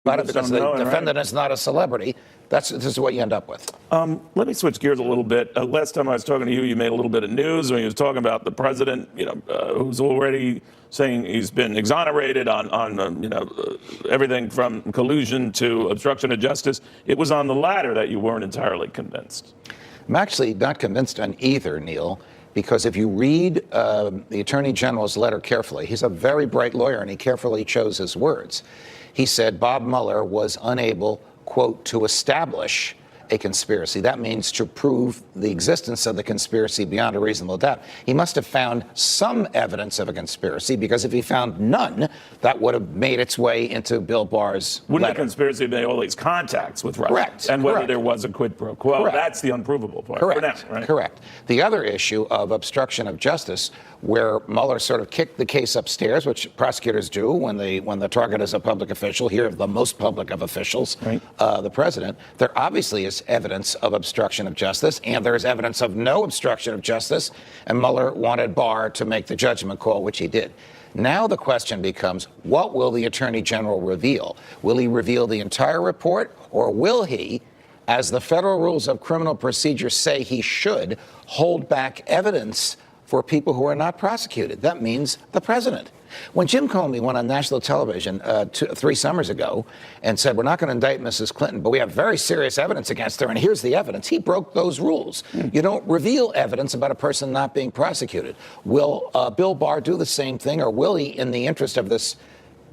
about it because the defendant is not a celebrity. This is what you end up with. Let me switch gears a little bit. Last time I was talking to you, you made a little bit of news when you was talking about the president, who's already saying he's been exonerated on everything from collusion to obstruction of justice. It was on the latter that you weren't entirely convinced. I'm actually not convinced on either, Neil, because if you read the Attorney General's letter carefully, he's a very bright lawyer and he carefully chose his words. He said Bob Mueller was unable, quote, to establish a conspiracy. That means to prove the existence of the conspiracy beyond a reasonable doubt. He must have found some evidence of a conspiracy, because if he found none, that would have made its way into Bill Barr's Wouldn't letter. the conspiracy have made all these contacts with Russia? Correct. And whether Correct. there was a quid pro quo. Correct. That's the unprovable part. Correct. For now, right? Correct. The other issue of obstruction of justice, where Mueller sort of kicked the case upstairs, which prosecutors do when the target is a public official, here the most public of officials, right. The president, there obviously is evidence of obstruction of justice, and there is evidence of no obstruction of justice, and Mueller wanted Barr to make the judgment call, which he did. Now the question becomes, what will the Attorney General reveal? Will he reveal the entire report, or will he, as the federal rules of criminal procedure say he should, hold back evidence for people who are not prosecuted? That means the president. When Jim Comey went on national television 3 summers ago and said, we're not going to indict Mrs. Clinton, but we have very serious evidence against her, and here's the evidence, he broke those rules. You don't reveal evidence about a person not being prosecuted. Will Bill Barr do the same thing, or will he, in the interest of this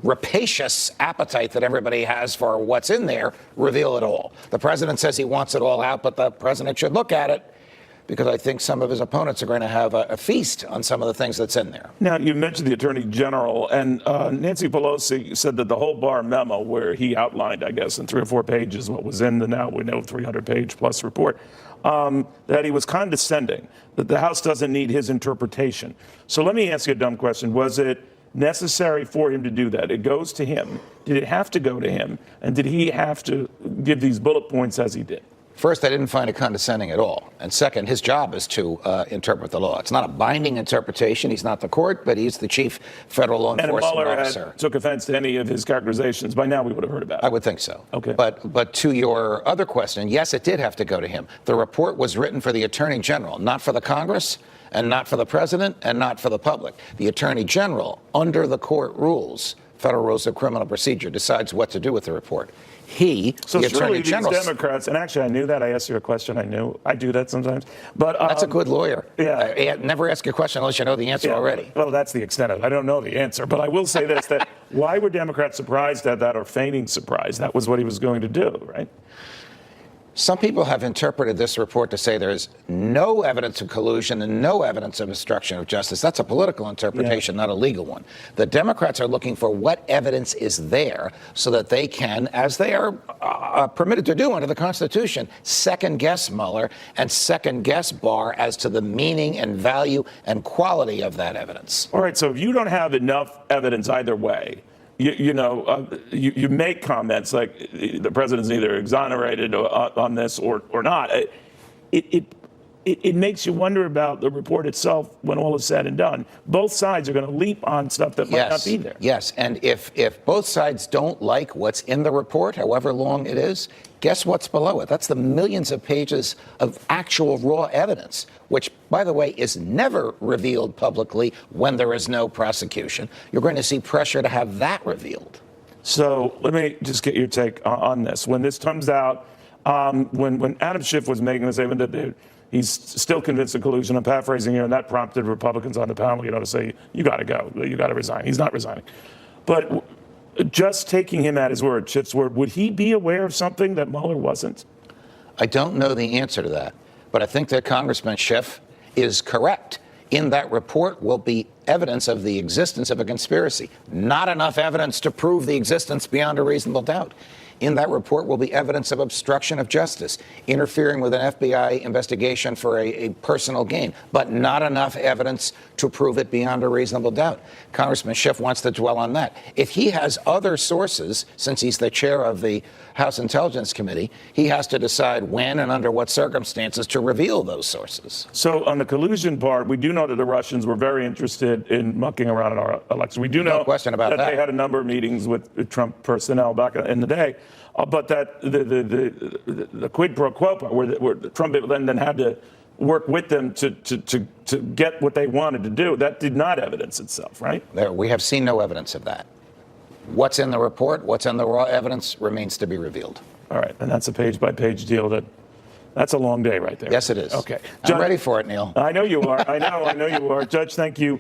rapacious appetite that everybody has for what's in there, reveal it all? The president says he wants it all out, but the president should look at it, because I think some of his opponents are going to have a feast on some of the things that's in there. Now, you mentioned the Attorney General, and Nancy Pelosi said that the whole Barr memo, where he outlined, I guess, in 3 or 4 pages what was in the now we know 300-page plus report, that he was condescending, that the House doesn't need his interpretation. So let me ask you a dumb question. Was it necessary for him to do that? It goes to him. Did it have to go to him? And did he have to give these bullet points as he did? First, I didn't find it condescending at all. And second, his job is to interpret the law. It's not a binding interpretation. He's not the court, but he's the chief federal law enforcement officer. And if Mueller took offense to any of his characterizations, by now we would have heard about it. I would think so. Okay. But to your other question, yes, it did have to go to him. The report was written for the Attorney General, not for the Congress, and not for the president, and not for the public. The Attorney General, under the court rules, Federal Rules of Criminal Procedure, decides what to do with the report. The Attorney General. These Democrats, and actually I knew that. I asked you a question. I knew. I do that sometimes. But that's a good lawyer. Yeah. Never ask a question unless you know the answer already. Well, that's the extent of it. I don't know the answer. But I will say this, that why were Democrats surprised at that, or feigning surprise? That was what he was going to do, right? Some people have interpreted this report to say there's no evidence of collusion and no evidence of obstruction of justice. That's a political interpretation, not a legal one. The Democrats are looking for what evidence is there so that they can, as they are permitted to do under the Constitution, second-guess Mueller and second-guess Barr as to the meaning and value and quality of that evidence. All right, so if you don't have enough evidence either way, you make comments like the president's either exonerated on this or not. It makes you wonder about the report itself when all is said and done. Both sides are going to leap on stuff that might not be there. Yes, and if both sides don't like what's in the report, however long it is, guess what's below it? That's the millions of pages of actual raw evidence, which, by the way, is never revealed publicly when there is no prosecution. You're going to see pressure to have that revealed. So let me just get your take on this. When this comes out, when Adam Schiff was making the statement that he's still convinced of collusion, I'm paraphrasing here, and that prompted Republicans on the panel, to say, you got to go, you got to resign. He's not resigning. But just taking him at his word, Schiff's word, would he be aware of something that Mueller wasn't? I don't know the answer to that, but I think that Congressman Schiff is correct. In that report will be evidence of the existence of a conspiracy. Not enough evidence to prove the existence beyond a reasonable doubt. In that report will be evidence of obstruction of justice, interfering with an FBI investigation for a personal gain, but not enough evidence to prove it beyond a reasonable doubt. Congressman Schiff wants to dwell on that. If he has other sources, since he's the chair of the House Intelligence Committee, he has to decide when and under what circumstances to reveal those sources. So on the collusion part, we do know that the Russians were very interested assisted in mucking around in our election. We do know question about that that. they had a number of meetings with Trump personnel back in the day, but that the quid pro quo part, where Trump then had to work with them to get what they wanted to do, that did not evidence itself, right? We have seen no evidence of that. What's in the report, what's in the raw evidence remains to be revealed. All right, and that's a page-by-page deal. That's a long day right there. Yes, it is. Okay. I'm ready for it, Neil. I know you are. I know you are. Judge, thank you.